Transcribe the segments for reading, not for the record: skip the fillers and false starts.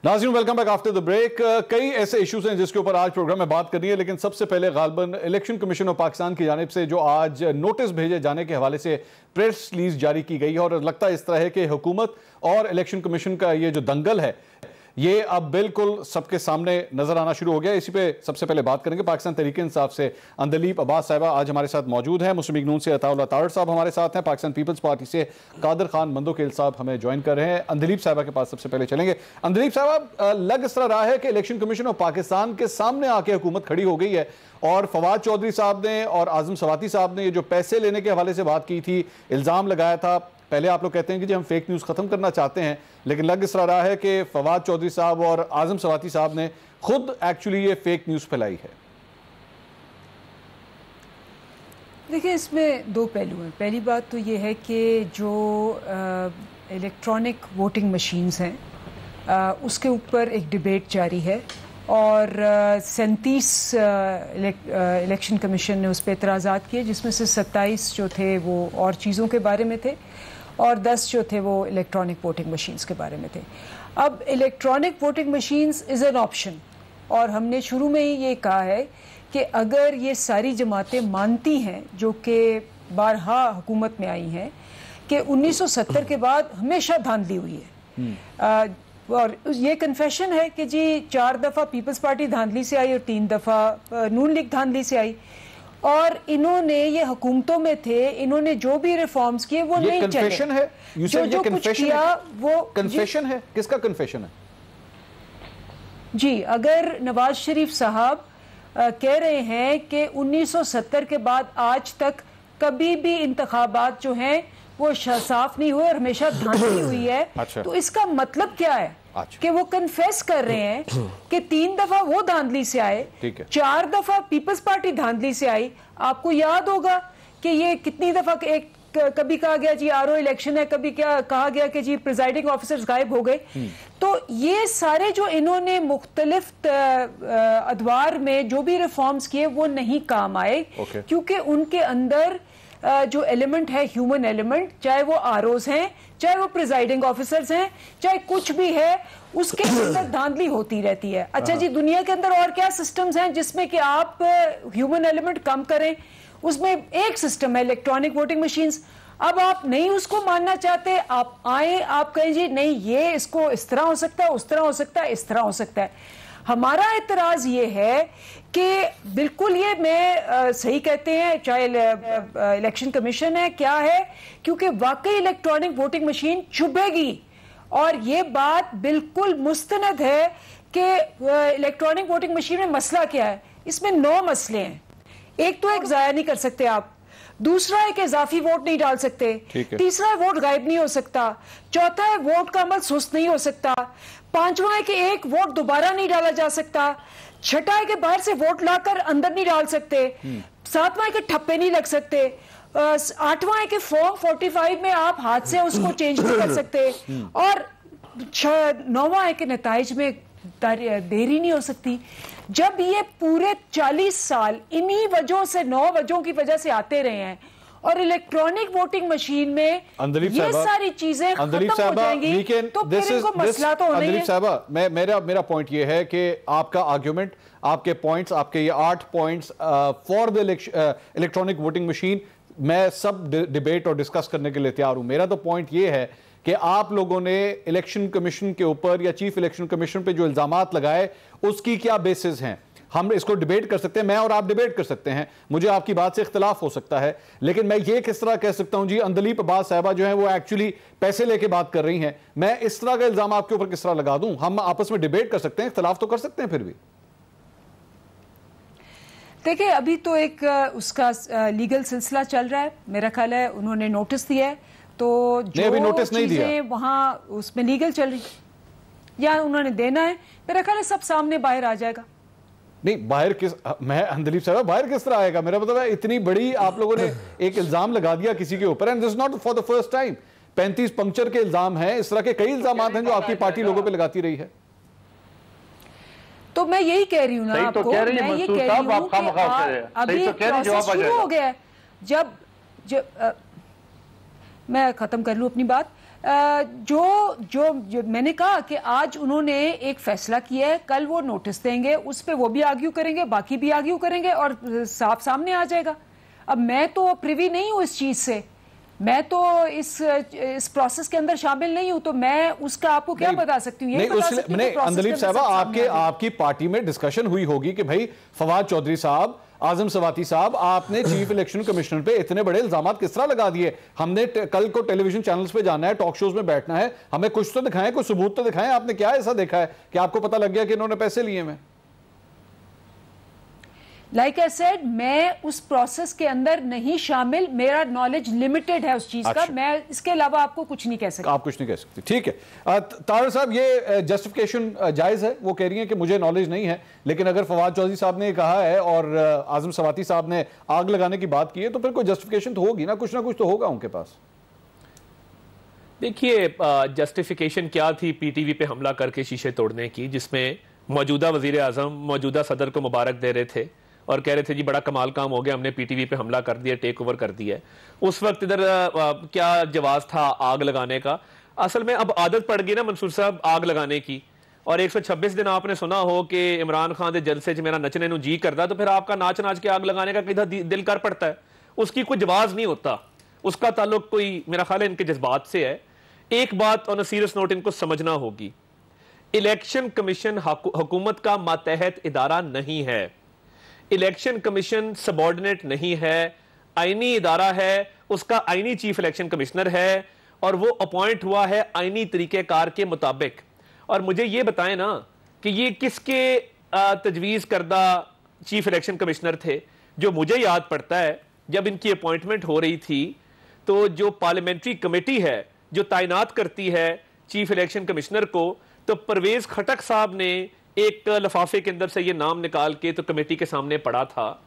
नाज़रीन welcome back after the break. कई ऐसे इश्यूज हैं जिसके ऊपर आज प्रोग्राम में बात करनी है, लेकिन सबसे पहले गालबन इलेक्शन कमीशन ऑफ पाकिस्तान की जानिब से जो आज नोटिस भेजे जाने के हवाले से प्रेस रिलीज जारी की गई है और लगता है इस तरह है कि हुकूमत और इलेक्शन कमीशन का ये जो दंगल है ये अब बिल्कुल सबके सामने नजर आना शुरू हो गया। इसी पे सबसे पहले बात करेंगे पाकिस्तान तहरीक इंसाफ से अंदलीप अब्बास साहिबा आज हमारे साथ मौजूद हैं, मुस्लिम लीग नून से अताउल्लाह तारड़ साहब हमारे साथ हैं, पाकिस्तान पीपल्स पार्टी से कादर खान मंदोकेल साहब हमें ज्वाइन कर रहे हैं। अंदलीप साहिबा के पास सबसे पहले चलेंगे। अंदलीप साहिबा, लग इस तरह रहा है कि इलेक्शन कमीशन ऑफ पाकिस्तान के सामने आके हुकूमत खड़ी हो गई है और फवाद चौधरी साहब ने और आजम सवाती साहब ने ये जो पैसे लेने के हवाले से बात की थी, इल्ज़ाम लगाया था, पहले आप लोग कहते हैं कि जी हम फेक न्यूज़ ख़त्म करना चाहते हैं, लेकिन लग इस तरह रहा है कि फवाद चौधरी साहब और आजम सवाती साहब ने खुद एक्चुअली ये फेक न्यूज़ फैलाई है। देखिए, इसमें दो पहलू हैं। पहली बात तो ये है कि जो इलेक्ट्रॉनिक वोटिंग मशीन्स हैं उसके ऊपर एक डिबेट जारी है और 37 इलेक्शन कमीशन ने उस पर एतराज़ात किए, जिसमें से 27 जो थे वो और चीज़ों के बारे में थे और 10 जो थे वो इलेक्ट्रॉनिक वोटिंग मशीन्स के बारे में थे। अब electronic voting machines is an option और हमने शुरू में ही ये कहा है कि अगर ये सारी जमातें मानती हैं, जो कि बारहा हुकूमत में आई हैं, कि 1970 के बाद हमेशा धांधली हुई है और ये कन्फेशन है कि जी 4 दफ़ा पीपल्स पार्टी धांधली से आई और 3 दफ़ा नून लीग धांधली से आई और इन्होंने ये हुकूमतों में थे, इन्होंने जो भी रिफॉर्म्स किए वो नहीं चले। है जो कुछ किया वो कन्फेशन है। किसका कन्फेशन है? जी, अगर नवाज शरीफ साहब कह रहे हैं कि 1970 के बाद आज तक कभी भी इंतखाबात जो हैं वो साफ नहीं हुए और हमेशा धांधली हुई है, अच्छा। तो इसका मतलब क्या है? अच्छा। कि वो कन्फेस कर रहे हैं कि 3 दफा वो धांधली से आए, 4 दफा पीपल्स पार्टी धांधली से आई। आपको याद होगा कि ये कितनी दफा कभी कहा गया जी आरओ इलेक्शन है, कभी क्या कहा गया कि जी प्रिजाइडिंग ऑफिसर्स गायब हो गए। तो ये सारे जो इन्होंने मुख्तलिफ अदवार में जो भी रिफॉर्म्स किए वो नहीं काम आए, क्योंकि उनके अंदर जो एलिमेंट है ह्यूमन एलिमेंट, चाहे वो आरओज हैं, चाहे वो प्रिजाइडिंग ऑफिसर्स हैं, चाहे कुछ भी है, उसके अंदर धांधली होती रहती है। अच्छा जी, दुनिया के अंदर और क्या सिस्टम्स हैं जिसमें कि आप ह्यूमन एलिमेंट कम करें? उसमें एक सिस्टम है इलेक्ट्रॉनिक वोटिंग मशीन्स। अब आप नहीं उसको मानना चाहते, आप आए, आप कहें जी नहीं ये इसको इस तरह हो सकता है, उस तरह हो सकता है, इस तरह हो सकता है। हमारा एतराज ये है कि बिल्कुल ये मैं सही कहते हैं, चाहे इलेक्शन कमीशन है क्या है, क्योंकि वाकई इलेक्ट्रॉनिक वोटिंग मशीन चुभेगी और ये बात बिल्कुल मुस्तनद है कि इलेक्ट्रॉनिक वोटिंग मशीन में मसला क्या है। इसमें 9 मसले हैं। एक तो एक जाया नहीं कर सकते आप, दूसरा है कि इजाफी वोट नहीं डाल सकते, तीसरा है वोट गायब नहीं हो सकता, चौथा है वोट का अमल सुस्त नहीं हो सकता, पांचवा है कि एक वोट दोबारा नहीं डाला जा सकता, छठा है कि बाहर से वोट लाकर अंदर नहीं डाल सकते, सातवां है कि ठप्पे नहीं लग सकते, आठवां है कि फॉर्म 45 में आप हाथ से उसको चेंज नहीं कर सकते और 9वां है कि नताइज में देरी नहीं हो सकती। जब ये पूरे 40 साल इन्हीं वजहों से, 9 वजहों की वजह से आते रहे हैं और इलेक्ट्रॉनिक वोटिंग मशीन में ये सारी चीजें खत्म हो जाएंगी तो फिर इनको मसला तो होना ही है। साहबा, मेरा पॉइंट ये है कि आपका आर्ग्यूमेंट, आपके पॉइंट्स, आपके ये 8 points for the electronic voting machine, मैं सब डिबेट और डिस्कस करने के लिए तैयार हूं। मेरा तो पॉइंट ये है कि आप लोगों ने इलेक्शन कमीशन के ऊपर या चीफ इलेक्शन कमीशन पे जो इल्जामात लगाए उसकी क्या बेसिस हैं। हम इसको डिबेट कर सकते हैं, मैं और आप डिबेट कर सकते हैं, मुझे आपकी बात से इख्तिलाफ हो सकता है, लेकिन मैं ये किस तरह कह सकता हूं जी अंदलीप अब्बास साहिबा जो है वो एक्चुअली पैसे लेके बात कर रही हैं, मैं इस तरह का इल्जाम आपके ऊपर किस तरह लगा दूं? हम आपस में डिबेट कर सकते हैं, इख्तिलाफ तो कर सकते हैं फिर भी। देखिए, अभी तो एक उसका लीगल सिलसिला चल रहा है, मेरा ख्याल है उन्होंने नोटिस दिया है, तो जो अभी नोटिस नहीं दिया वहां उसमें लीगल चल रही या उन्होंने देना है, मेरा ख्याल है सब सामने बाहर आ जाएगा। नहीं, बाहर किस, मैं अंदलीप साहब बाहर किस तरह आएगा? मेरा मतलब है इतनी बड़ी आप लोगों ने एक इल्जाम लगा दिया किसी के ऊपर, and this not for the first time. 35 puncture के इल्जाम हैं, इस तरह के कई इल्जाम हैं जो आपकी पार्टी लोगों पे लगाती रही है। तो मैं यही कह रही हूँ ना आपको, मैं ये कह रही हूँ कि अभी प्रोसेस शुरू हो गया है। जब मैं खत्म कर लूँ अपनी बात, जो मैंने कहा कि आज उन्होंने एक फैसला किया है, कल वो नोटिस देंगे, उस पर वो भी आर्ग्यू करेंगे, बाकी भी आर्ग्यू करेंगे और साफ सामने आ जाएगा। अब मैं तो प्रिवी नहीं हूं इस चीज से, मैं तो इस प्रोसेस के अंदर शामिल नहीं हूं, तो मैं उसका आपको क्या बता सकती हूँ? अंदलीब साहबा, आपकी पार्टी में डिस्कशन हुई होगी कि भाई फवाद चौधरी साहब, आजम सवाती साहब, आपने चीफ इलेक्शन कमिश्नर पे इतने बड़े इल्जामात किस तरह लगा दिए? हमने कल को टेलीविजन चैनल्स पे जाना है, टॉक शोज में बैठना है, हमें कुछ तो दिखाएं, कोई सबूत तो दिखाएं। आपने क्या ऐसा देखा है कि आपको पता लग गया कि इन्होंने पैसे लिए हैं? लाइक आई सेड, मैं उस प्रोसेस के अंदर नहीं शामिल, मेरा नॉलेज लिमिटेड है उस चीज का, मैं इसके अलावा आपको कुछ नहीं कह सकती। आप कुछ नहीं कह सकती, ठीक है। तार साहब, ये जस्टिफिकेशन जायज है, वो कह रही हैं कि मुझे नॉलेज नहीं है, लेकिन अगर फवाद चौधरी साहब ने कहा है और आजम सवाती साहब ने आग लगाने की बात की है, तो फिर कोई जस्टिफिकेशन तो होगी ना कुछ तो होगा उनके पास। देखिए, जस्टिफिकेशन क्या थी पीटीवी पे हमला करके शीशे तोड़ने की, जिसमें मौजूदा वजीर आजम मौजूदा सदर को मुबारक दे रहे थे और कह रहे थे जी बड़ा कमाल काम हो गया, हमने पीटीवी पे हमला कर दिया, टेक ओवर कर दिया। उस वक्त इधर क्या जवाब था आग लगाने का? असल में अब आदत पड़ गई ना मंसूर साहब आग लगाने की, और 126 दिन आपने सुना हो कि इमरान खान के जलसे च मेरा नचने नू जी करता, तो फिर आपका नाच नाच के आग लगाने का किधर दिल कर पड़ता है? उसकी कोई जवाब नहीं होता, उसका ताल्लुक कोई मेरा ख्याल है इनके जज्बात से है। एक बात ऑन अ सीरियस नोट इनको समझना होगी, इलेक्शन कमीशन हुकूमत का मातहत इदारा नहीं है, इलेक्शन कमीशन सबॉर्डिनेट नहीं है, आईनी इदारा है, उसका आईनी चीफ इलेक्शन कमिश्नर है और वो अपॉइंट हुआ है आईनी तरीकेकार के मुताबिक। और मुझे ये बताएं ना कि ये किसके तजवीज़ करदा चीफ इलेक्शन कमिश्नर थे? जो मुझे याद पड़ता है जब इनकी अपॉइंटमेंट हो रही थी, तो जो पार्लियामेंट्री कमेटी है जो तैनात करती है चीफ इलेक्शन कमिश्नर को, तो परवेज खटक साहब ने एक लफाफे के अंदर से ये नाम निकाल के तो कमेटी के सामने पड़ा था।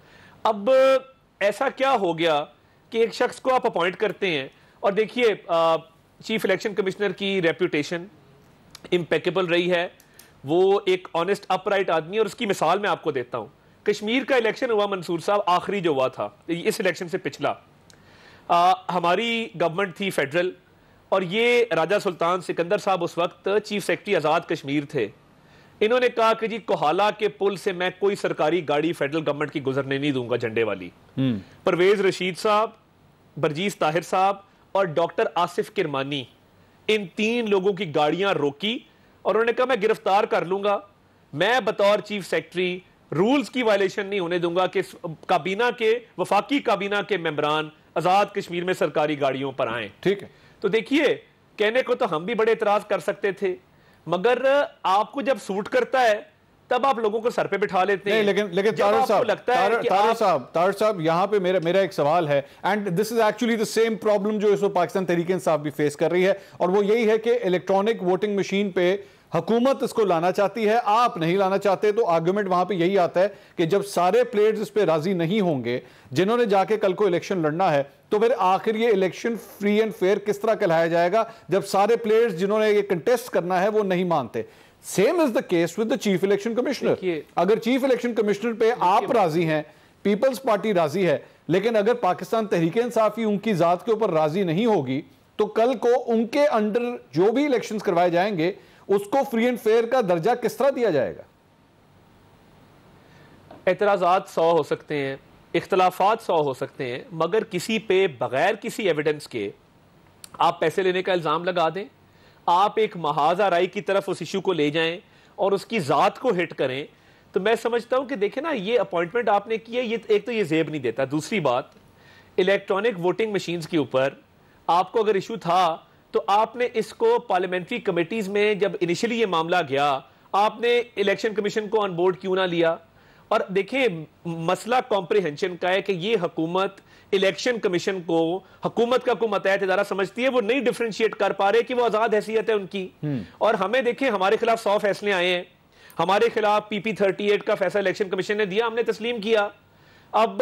अब ऐसा क्या हो गया कि एक शख्स को आप अपॉइंट करते हैं, और देखिए चीफ इलेक्शन कमिश्नर की रेप्यूटेशन इम्पेकेबल रही है, वो एक ऑनेस्ट अपराइट आदमी, और उसकी मिसाल मैं आपको देता हूं। कश्मीर का इलेक्शन हुआ मंसूर साहब, आखिरी जो हुआ था इस इलेक्शन से पिछला, हमारी गवर्नमेंट थी फेडरल, और ये राजा सुल्तान सिकंदर साहब उस वक्त चीफ सेक्रेटरी आजाद कश्मीर थे। इन्होंने कहा कि जी कोहाला के पुल से मैं कोई सरकारी गाड़ी फेडरल गवर्नमेंट की गुजरने नहीं दूंगा झंडे वाली। परवेज रशीद साहब, बरजीस ताहिर साहब और डॉक्टर आसिफ किरमानी, इन 3 लोगों की गाड़ियां रोकी और उन्होंने कहा मैं गिरफ्तार कर लूंगा, मैं बतौर चीफ सेक्रेटरी रूल्स की वायलेशन नहीं होने दूंगा कि काबीना के वफाकी काबीना के मेंबरान आजाद कश्मीर में सरकारी गाड़ियों पर आए। ठीक है, तो देखिए, कहने को तो हम भी बड़े इतराज कर सकते थे, मगर आपको जब सूट करता है तब आप लोगों को सर पे बिठा लेते हैं। लेकिन तारिक साहब यहाँ पे मेरा एक सवाल है, and this is actually the same problem जो इसको पाकिस्तान तहरीक इंसाफ भी फेस कर रही है, और वो यही है कि इलेक्ट्रॉनिक वोटिंग मशीन पे हुकूमत इसको लाना चाहती है, आप नहीं लाना चाहते। तो आर्गुमेंट वहां पे यही आता है कि जब सारे प्लेयर्स इस पे राजी नहीं होंगे जिन्होंने जाके कल को इलेक्शन लड़ना है, तो फिर आखिर ये इलेक्शन फ्री एंड फेयर किस तरह कहलाया जाएगा जब सारे प्लेयर्स जिन्होंने ये कंटेस्ट करना है वो नहीं मानते। Same is the case with the chief election commissioner. अगर चीफ इलेक्शन कमिश्नर पे आप राजी हैं, पीपल्स पार्टी राजी है, लेकिन अगर पाकिस्तान तहरीक इंसाफ ही उनकी जात के ऊपर राजी नहीं होगी, तो कल को उनके अंडर जो भी इलेक्शंस करवाए जाएंगे उसको फ्री एंड फेयर का दर्जा किस तरह दिया जाएगा? एतराजात 100 हो सकते हैं, इख्तलाफात 100 हो सकते हैं, मगर किसी पे बगैर किसी एविडेंस के आप पैसे लेने का इल्ज़ाम लगा दें, आप एक महाजा राय की तरफ उस इशू को ले जाएं और उसकी ज़ात को हिट करें, तो मैं समझता हूं कि देखें ना, ये अपॉइंटमेंट आपने की है, ये एक तो ये जेब नहीं देता। दूसरी बात, इलेक्ट्रॉनिक वोटिंग मशीन्स के ऊपर आपको अगर इशू था तो आपने इसको पार्लियामेंट्री कमेटीज में जब इनिशियली ये मामला गया, आपने इलेक्शन कमीशन को ऑन बोर्ड क्यों ना लिया? और देखें, मसला कॉम्प्रिहेंशन का है कि ये हुकूमत इलेक्शन कमीशन को हुकूमत का कोई मतहत इदारा समझती है, वो नहीं डिफरेंशिएट कर पा रहे कि वो आजाद हैसियत है उनकी। और हमें देखें, हमारे खिलाफ 100 फैसले आए हैं, हमारे खिलाफ PP 38 का फैसला इलेक्शन कमीशन ने दिया, हमने तस्लीम किया। अब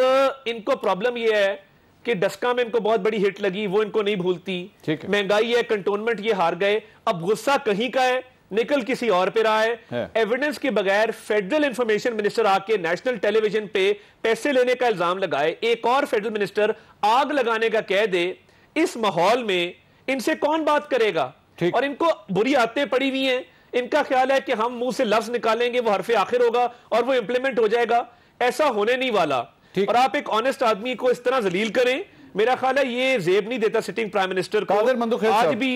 इनको प्रॉब्लम यह है कि डस्का में इनको बहुत बड़ी हिट लगी, वो इनको नहीं भूलती, महंगाई है, कंटोनमेंट, ये हार गए, अब गुस्सा कहीं का है, निकल किसी और पे रहा है। एविडेंस के बगैर फेडरल इंफॉर्मेशन मिनिस्टर आके नेशनल टेलीविजन पे पैसे लेने का इल्जाम लगाए, एक और फेडरल मिनिस्टर आग लगाने का कह दे। इस माहौल में इनसे कौन बात करेगा? और इनको बुरी आदतें पड़ी हुई हैं, इनका ख्याल है कि हम मुंह से लफ्ज निकालेंगे, वो हरफे आखिर होगा और वो इंप्लीमेंट हो जाएगा। ऐसा होने नहीं वाला। और आप एक ऑनेस्ट आदमी को इस तरह जलील करें, मेरा ख्याल है ये जेब नहीं देता सिटिंग प्राइम मिनिस्टर को। आज भी